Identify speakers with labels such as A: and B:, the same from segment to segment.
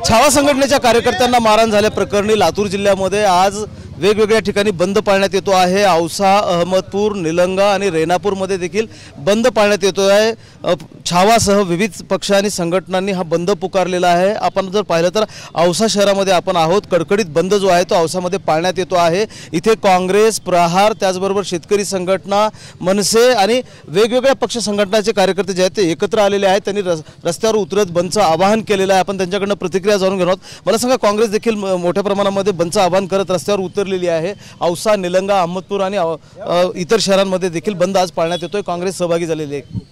A: छावा संघटनेच्या कार्यकर्त्यांना मारहाण झाल्या प्रकरणी लातूर जिल्ह्यामध्ये आज वेगवेगळ्या ठिकाणी बंद पाळण्यात येतो आहे। औसा, अहमदपूर, निलंगा आणि रेणापूरमध्ये देखील बंद पाळण्यात येतो आहे। छावासह विविध पक्ष आणि संघटनांनी हा बंद पुकारलेला आहे। आपण जर पाहिलं तर औसा शहरामध्ये आपण आहोत। कडकडीत बंद जो आहे तो औसामध्ये पाळण्यात येतो आहे। इथे काँग्रेस, प्रहार, त्याचबरोबर शेतकरी संघटना, मनसे आणि वेगवेगळ्या पक्ष संघटनाचे कार्यकर्ते जे आहेत ते एकत्र आलेले आहेत। त्यांनी रस्त्यावर उतरत बंदचं आवाहन केलेलं आहे। आपण त्यांच्याकडून प्रतिक्रिया जाणून घेणार आहोत। मला सांगा, काँग्रेस देखील मोठ्या प्रमाणामध्ये बंदचं आवाहन करत रस्त्यावर उतरलेली आहे। औसा, निलंगा, अहमदपूर आणि इतर शहरांमध्ये देखील बंद आज पाळण्यात येतोय। काँग्रेस सहभागी झालेली आहे।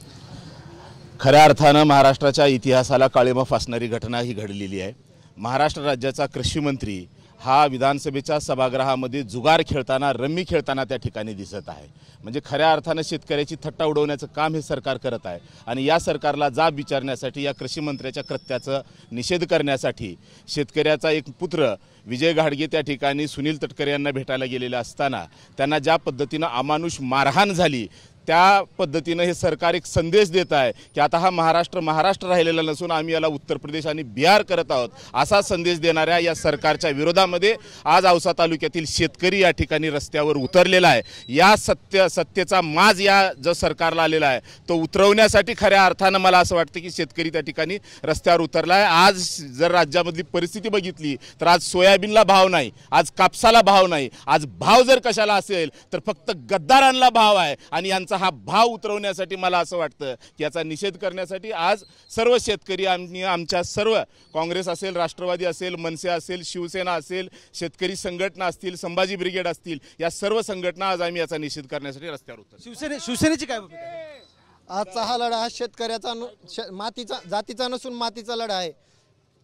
B: खऱ्या अर्थानं महाराष्ट्राच्या इतिहासाला काळिमा फासणारी घटना ही घडलेली आहे। महाराष्ट्र राज्याचा कृषी मंत्री हा विधानसभेच्या सभागृहामध्ये जुगार खेळताना, रम्मी खेळताना त्या ठिकाणी दिसत आहे। म्हणजे खऱ्या अर्थानं शेतकऱ्याची थट्टा उडवण्याचं काम हे सरकार करत आहे आणि या सरकारला जाब विचारण्यासाठी, या कृषी मंत्र्याच्या कृत्याचा निषेध करण्यासाठी शेतकऱ्याचा एक पुत्र विजय घाडगे त्या ठिकाणी सुनील तटकरे यांना भेटायला गेलेले असताना त्यांना ज्या पद्धतीनं अमानुष मारहाण झाली, त्या पद्धतीनं हे सरकार एक संदेश देत आहे की आता हा महाराष्ट्र राहिलेला नसून आम्ही याला उत्तर प्रदेश आणि बिहार करत आहोत, असा संदेश देणाऱ्या या सरकारच्या विरोधामध्ये आज औसा तालुक्यातील शेतकरी या ठिकाणी रस्त्यावर उतरलेला आहे। या सत्तेचा माज या जो सरकारला आलेला आहे तो उतरवण्यासाठी खऱ्या अर्थानं मला असं वाटतं की शेतकरी त्या ठिकाणी रस्त्यावर उतरला आहे। आज जर राज्यामधली परिस्थिती बघितली तर आज सोयाबीनला भाव नाही, आज कापसाला भाव नाही। आज भाव जर कशाला असेल तर फक्त गद्दारांना भाव आहे आणि यांचा हा भाव उतरवण्यासाठी मला असं वाटतं की याचा निषेध करण्यासाठी आज सर्व शेतकरी आमच्या सर्व काँग्रेस असेल, राष्ट्रवादी असेल, मनसे असेल, शिवसेना असेल, शेतकरी संघटना असतील, संभाजी ब्रिगेड असतील, या सर्व संघटना आज आम्ही याचा निषेध करण्यासाठी रस्त्यावर उतरतो।
A: शिवसेनेची काय भूमिका आहे?
C: आजचा हा लढा हा शेतकऱ्याचा मातीचा जातीचा नसून मातीचा लढा आहे।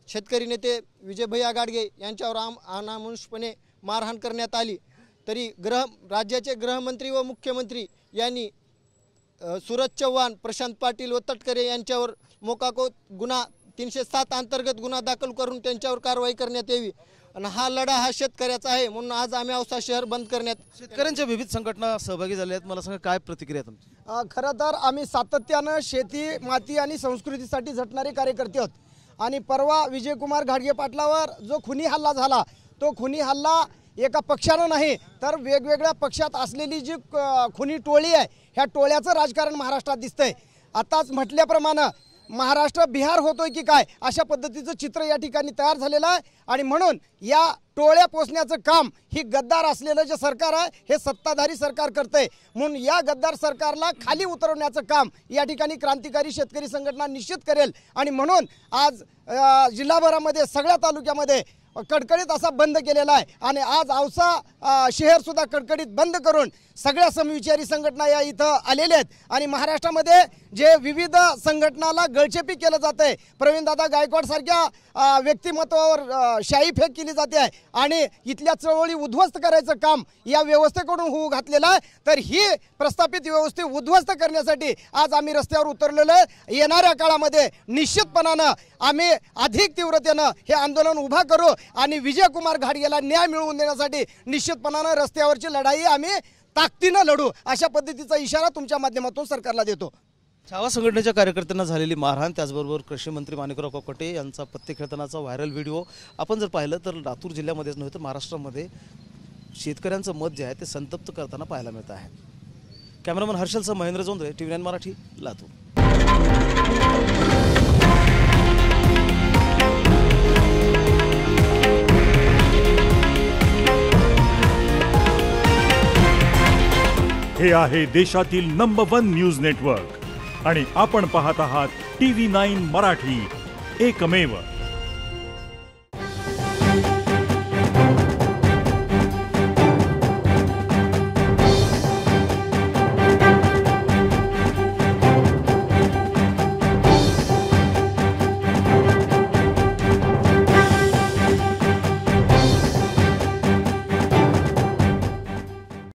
C: शेतकरी नेते विजय भैया घाडगे यांच्यावर अनामानुषपणे मारहाण करण्यात आली तरी राज्याचे गृहमंत्री व मुख्यमंत्री यांनी सूरज चव्हाण, प्रशांत पाटील व तटकरे यांच्यावर मोकाको गुन्हा 307 अंतर्गत गुन्हा दाखल करून त्यांच्यावर कारवाई करण्यात यावी आणि हा लढा हा शेतकऱ्याचा आहे। म्हणून आज आम्ही औसा शहर बंद करण्यात
A: शेतकऱ्यांच्या विविध संघटना सहभागी झाल्या आहेत। मला सांगा, काय प्रतिक्रिया तुमची?
D: खरं तर आम्ही सातत्यानं शेती, माती आणि संस्कृतीसाठी झटणारे कार्यकर्ते आहोत आणि परवा विजयकुमार घाडगे पाटलावर जो खुनी हल्ला झाला, तो खुनी हल्ला एका पक्षानं नाही तर वेगवेगळ्या पक्षात असलेली जी खुनी टोळी आहे, ह्या टोळ्याचं राजकारण महाराष्ट्रात दिसतंय। आताच म्हटल्याप्रमाणे महाराष्ट्र बिहार होतोय की काय, अशा पद्धतीचं चित्र या ठिकाणी तयार झालेलं आहे आणि म्हणून या टोळ्या पोसण्याचं काम ही गद्दार असलेलं जे सरकार आहे हे सत्ताधारी सरकार करतंय। म्हणून या गद्दार सरकारला खाली उतरवण्याचं काम या ठिकाणी क्रांतिकारी शेतकरी संघटना निश्चित करेल आणि म्हणून आज जिल्हाभरामध्ये सगळ्या तालुक्यामध्ये कडकडीत असा बंद केलेला आहे आणि आज औसा शहर सुद्धा कडकडीत बंद करून सगळ्या समविचारी संघटना या इथं आलेल्या आहेत आणि महाराष्ट्रामध्ये जे विविध संघटनाला गळचेपी केलं जातं आहे, प्रवीणदादा गायकवाड सारख्या व्यक्तिमत्वावर शाई फेक केली जाते आहे आणि इथल्या चळवळी उद्ध्वस्त करायचं काम या व्यवस्थेकडून होऊ घातलेलं आहे। तर ही प्रस्थापित व्यवस्था उद्ध्वस्त करण्यासाठी आज आम्ही रस्त्यावर उतरलेलो आहे। येणाऱ्या काळामध्ये निश्चितपणानं आम्ही अधिक तीव्रतेनं हे आंदोलन उभा करू आणि विजयकुमार घाडगेला न्याय मिळवून देण्यासाठी निश्चितपणानं रस्त्यावरची लढाई आम्ही ताकदीनं लढू, अशा पद्धतीचा इशारा तुमच्या माध्यमातून सरकारला देतो।
A: छावा संघटनेच्या कार्यकर्त्यांना झालेली मारहाण, त्याचबरोबर कृषी मंत्री माणिकराव कोकाटे यांचा पत्ते खेळतानाचा व्हायरल व्हिडिओ आपण जर पाहिलं तर लातूर जिल्ह्यामध्येच नव्हे तर महाराष्ट्रामध्ये शेतकऱ्यांचं मत जे आहे ते संतप्त करताना पाहायला मिळत आहे। कॅमेरामन हर्षलसह महेंद्र जोंधळे, TV9 मराठी, लातूर।
E: हे आहे देशातील नंबर 1 न्यूज नेटवर्क आणि आपण पाहत आहात TV9 मराठी, एकमेव।